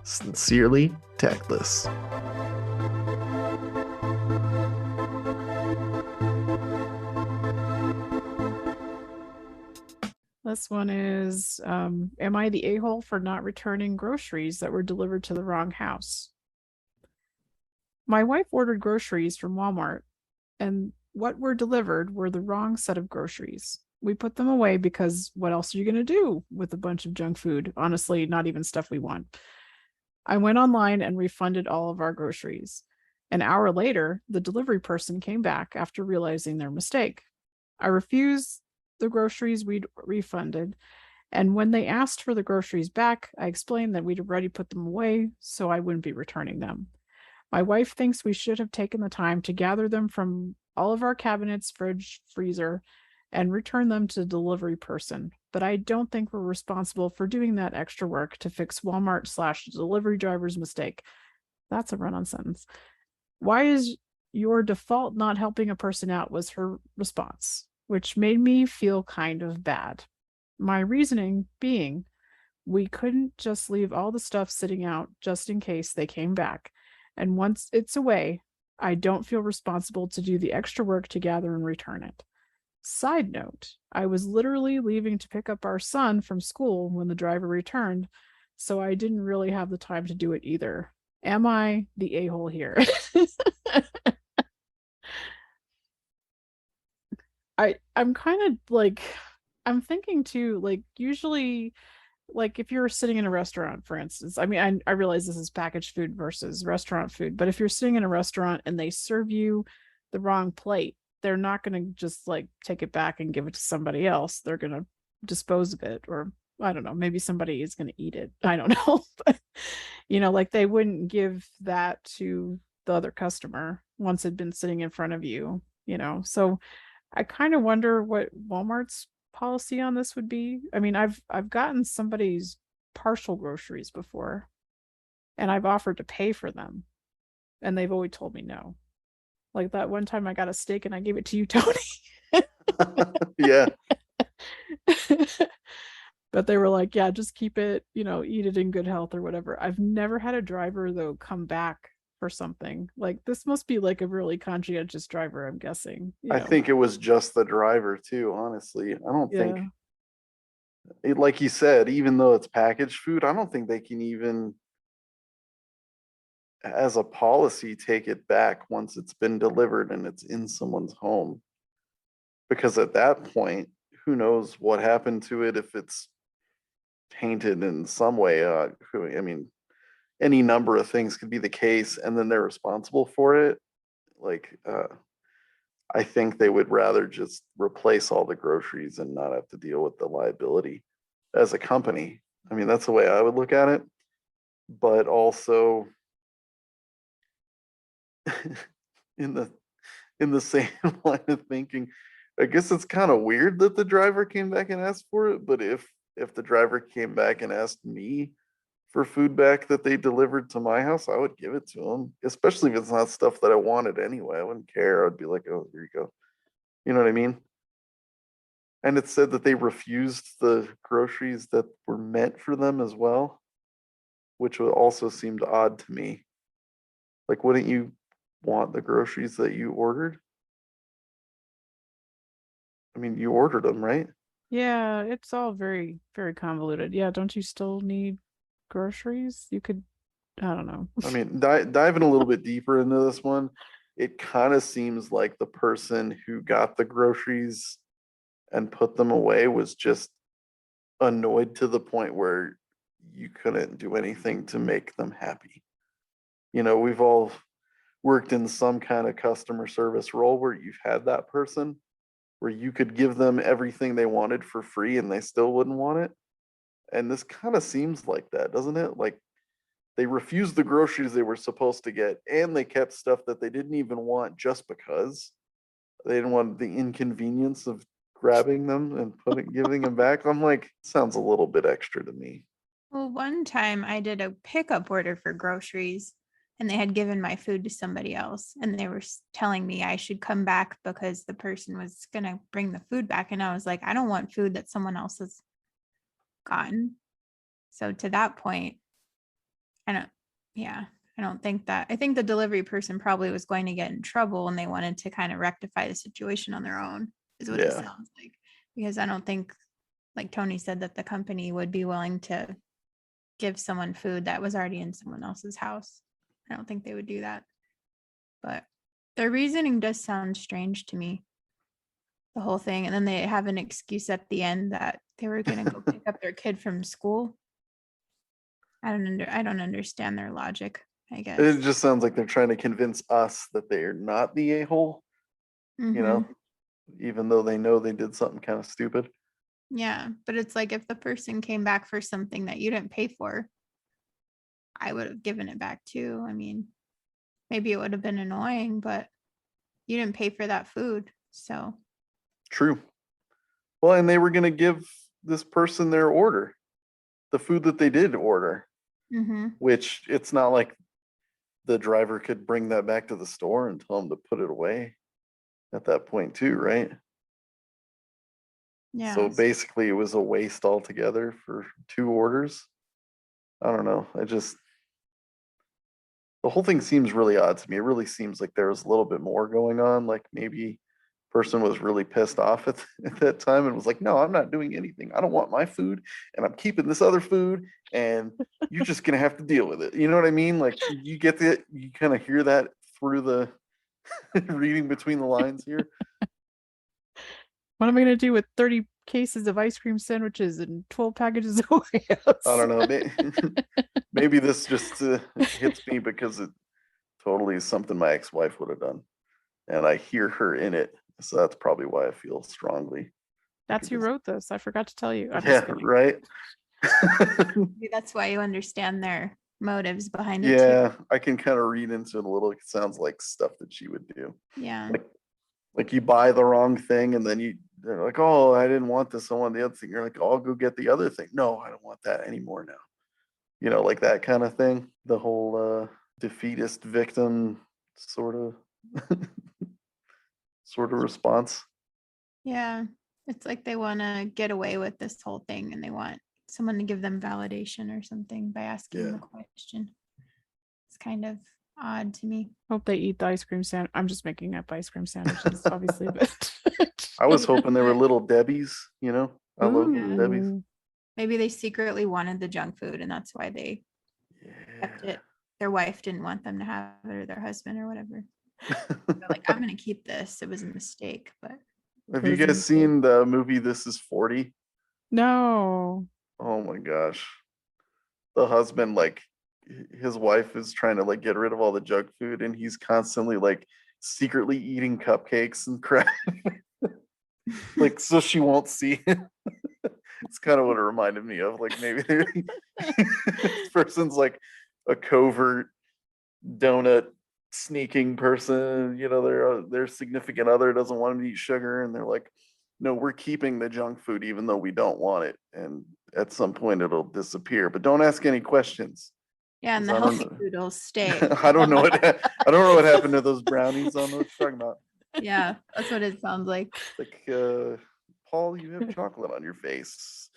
Sincerely, Tactless. This one is, am I the a-hole for not returning groceries that were delivered to the wrong house? My wife ordered groceries from Walmart, and what were delivered were the wrong set of groceries. We put them away because what else are you going to do with a bunch of junk food? Honestly, not even stuff we want. I went online and refunded all of our groceries. An hour later, the delivery person came back after realizing their mistake. I refused the groceries we'd refunded, and when they asked for the groceries back, I explained that we'd already put them away, so I wouldn't be returning them. My wife thinks we should have taken the time to gather them from all of our cabinets, fridge, freezer, and return them to the delivery person. But I don't think we're responsible for doing that extra work to fix Walmart/delivery driver's mistake. That's a run-on sentence. Why is your default not helping a person out? Was her response, which made me feel kind of bad. My reasoning being, we couldn't just leave all the stuff sitting out just in case they came back. And once it's away, I don't feel responsible to do the extra work to gather and return it. Side note, I was literally leaving to pick up our son from school when the driver returned, so I didn't really have the time to do it either. Am I the a-hole here? I'm kind of like, I'm thinking too, like usually, like if you're sitting in a restaurant, for instance, I mean, I realize this is packaged food versus restaurant food, but if you're sitting in a restaurant and they serve you the wrong plate, they're not going to just like take it back and give it to somebody else. They're going to dispose of it, or I don't know, maybe somebody is going to eat it. I don't know. But, like they wouldn't give that to the other customer once it'd been sitting in front of you. So I kind of wonder what Walmart's policy on this would be. I mean, I've gotten somebody's partial groceries before, and I've offered to pay for them, and they've always told me no. Like that one time I got a steak and I gave it to you, Tony. Yeah. But they were like, yeah, just keep it, eat it in good health or whatever. I've never had a driver though come back for something. Like this must be like a really conscientious driver, I'm guessing. I think it was just the driver too, honestly. I don't think Yeah. like you said, even though it's packaged food, I don't think they can even as a policy take it back once it's been delivered and it's in someone's home. Because at that point, who knows what happened to it if it's tainted in some way. I mean, any number of things could be the case, and then they're responsible for it. Like, I think they would rather just replace all the groceries and not have to deal with the liability as a company. I mean, that's the way I would look at it. But also, in the same line of thinking, I guess it's kind of weird that the driver came back and asked for it. But if the driver came back and asked me for food back that they delivered to my house, I would give it to them, especially if it's not stuff that I wanted anyway. I wouldn't care. I'd be like, oh, here you go. You know what I mean? And it said that they refused the groceries that were meant for them as well, which also seemed odd to me. Like, wouldn't you want the groceries that you ordered? I mean, you ordered them, right? Yeah, it's all very, very convoluted. Yeah, don't you still need groceries? You could, I don't know. I mean, diving a little bit deeper into this one, it kind of seems like the person who got the groceries and put them away was just annoyed to the point where you couldn't do anything to make them happy. We've all worked in some kind of customer service role where you've had that person where you could give them everything they wanted for free and they still wouldn't want it. And this kind of seems like that, doesn't it? Like they refused the groceries they were supposed to get and they kept stuff that they didn't even want just because they didn't want the inconvenience of grabbing them and giving them back. I'm like, sounds a little bit extra to me. Well, one time I did a pickup order for groceries and they had given my food to somebody else and they were telling me I should come back because the person was going to bring the food back. And I was like, I don't want food that someone else has gotten. So to that point, I Yeah, I don't think that. I think the delivery person probably was going to get in trouble and they wanted to kind of rectify the situation on their own, is what it Yeah. sounds like. Because I don't think, like Tony said, that the company would be willing to give someone food that was already in someone else's house. I don't think they would do that. But their reasoning does sound strange to me, the whole thing. And then they have an excuse at the end that they were going to go pick up their kid from school. I don't understand their logic, I guess. It just sounds like they're trying to convince us that they're not the a-hole, you know, even though they know they did something kind of stupid. Yeah, but it's like if the person came back for something that you didn't pay for, I would have given it back too. I mean, maybe it would have been annoying, but you didn't pay for that food. So, True. Well, and they were going to give this person their order, the food that they did order, which it's not like the driver could bring that back to the store and tell them to put it away at that point too, right? yeah. So basically it was a waste altogether for 2 orders. I don't know. The whole thing seems really odd to me. It really seems like there was a little bit more going on. Like maybe person was really pissed off at that time and was like, no, I'm not doing anything. I don't want my food and I'm keeping this other food and you're just gonna have to deal with it. You know what I mean? Like you get it, you kind of hear that through the reading between the lines here. What am I gonna do with 30 cases of ice cream sandwiches and 12 packages of Oreos? I don't know. Maybe this just hits me because it totally is something my ex-wife would have done. And I hear her in it. So that's probably why I feel strongly. That's who wrote this. I forgot to tell you. I'm just Yeah, kidding. right. Maybe that's why you understand their motives behind it Yeah, too. I can kind of read into it a little. It sounds like stuff that she would do. Yeah. Like you buy the wrong thing and then they're like, oh, I didn't want this. I want the other thing. You're like, oh, I'll go get the other thing. No, I don't want that anymore now. You know, like that kind of thing. The whole defeatist victim sort of response. Yeah. It's like they want to get away with this whole thing and they want someone to give them validation or something by asking the question. It's kind of odd to me. Hope they eat the ice cream sandwich. I'm just making up ice cream sandwiches, obviously, but I was hoping they were little Debbie's, you know. I love little Debbie's. Maybe they secretly wanted the junk food and that's why they kept it. Their wife didn't want them to have it or their husband or whatever. They're like, I'm gonna keep this. It was a mistake, but have you guys seen the movie This Is 40? No. Oh my gosh. The husband, like his wife is trying to like get rid of all the junk food and he's constantly like secretly eating cupcakes and crap. Like so she won't see it. It's kind of what it reminded me of. Like maybe this person's like a covert donut sneaking person, you know, their significant other doesn't want them to eat sugar and they're like, no, we're keeping the junk food even though we don't want it, and at some point it'll disappear, but don't ask any questions. yeah, and the healthy food will stay. I don't know what happened to those brownies. I don't know what you're talking about. Yeah, that's what it sounds like. Like Paul, you have chocolate on your face.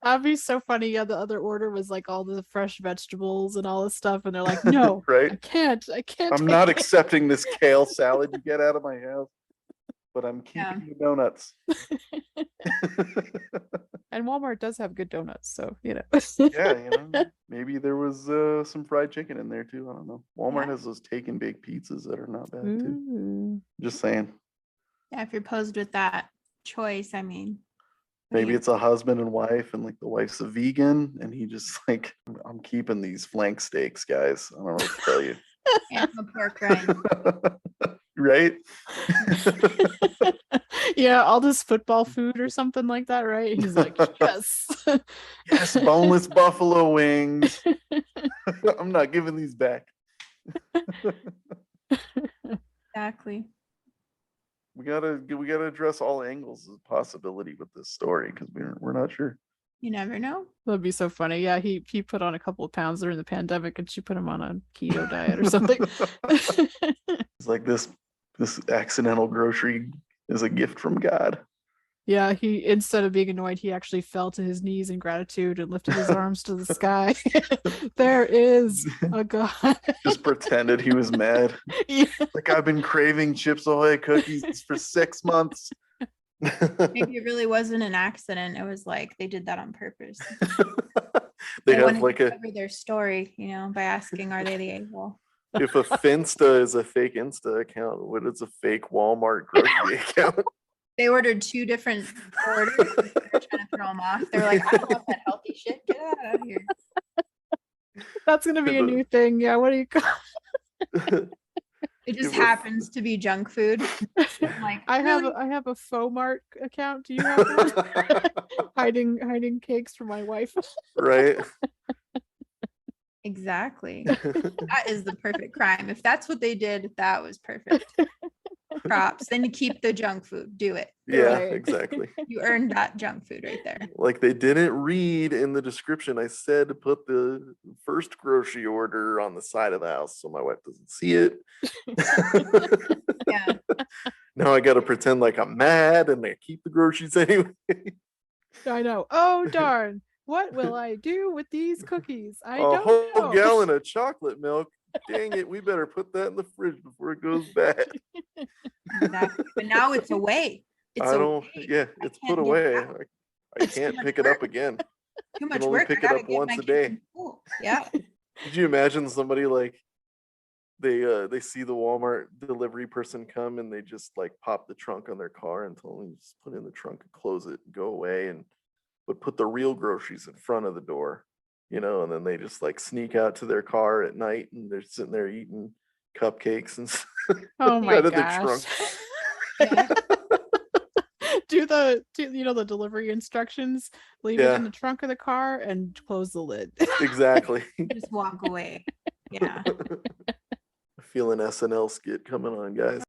That'd be so funny. Yeah, the other order was like all the fresh vegetables and all this stuff, and they're like, no, right? I can't. I'm not accepting this kale salad. You get out of my house. But I'm keeping the donuts. And Walmart does have good donuts, so you know. Yeah, you know, maybe there was some fried chicken in there too. I don't know. Walmart has those take and bake pizzas that are not bad too. Just saying. Yeah, if you're posed with that choice, I mean, maybe it's a husband and wife, and like the wife's a vegan, and he just like, I'm keeping these flank steaks, guys. I don't know what to tell you. And the pork rind. Right? Yeah, all this football food or something like that, right? He's like, yes. Yes, boneless buffalo wings. I'm not giving these back. Exactly. We gotta address all angles of possibility with this story because we're not sure. You never know. That'd be so funny. Yeah, he put on a couple of pounds during the pandemic and she put him on a keto diet or something. It's like this accidental grocery is a gift from God. Yeah, he instead of being annoyed, he actually fell to his knees in gratitude and lifted his arms to the sky. There is a God. Just pretended he was mad. Yeah. Like, I've been craving Chips Ahoy cookies for 6 months. Maybe it really wasn't an accident. It was like they did that on purpose. They wanted have like to a, cover their story, by asking, are they the a-hole? if a Finsta is a fake Insta account, what is a fake Walmart grocery account? They ordered 2 different orders. They're trying to throw them off. They're like, I don't want that healthy shit. Get out of here. That's gonna be a new thing. Yeah, what do you call It just Give a- happens to be junk food. I'm like, I really? have a fauxmart account. Do you have one? hiding cakes for my wife. Right? Exactly. That is the perfect crime. If that's what they did, that was perfect. Props. Then you keep the junk food. Do it. Yeah, Right. exactly. You earned that junk food right there. Like, they didn't read in the description. I said to put the first grocery order on the side of the house so my wife doesn't see it. Yeah. Now I got to pretend like I'm mad and I keep the groceries anyway. I know. Oh darn. What will I do with these cookies? I A don't whole know. gallon of chocolate milk. Dang it, we better put that in the fridge before it goes bad. Exactly. But now it's away. It's I don't, away. yeah, I it's can't put get it away. out. I It's too can't much pick it up work. again. Too I much can only work. pick I it gotta up get once my a kids day. in school. Yeah. Could you imagine somebody like they see the Walmart delivery person come and they just like pop the trunk on their car and tell them you just put it in the trunk and close it and go away, and but put the real groceries in front of the door, and then they just like sneak out to their car at night and they're sitting there eating cupcakes and Oh my out of the gosh. trunk. Yeah. do the delivery instructions, leave it Yeah. in the trunk of the car and close the lid. Exactly. Just walk away. Yeah. I feel an SNL skit coming on, guys.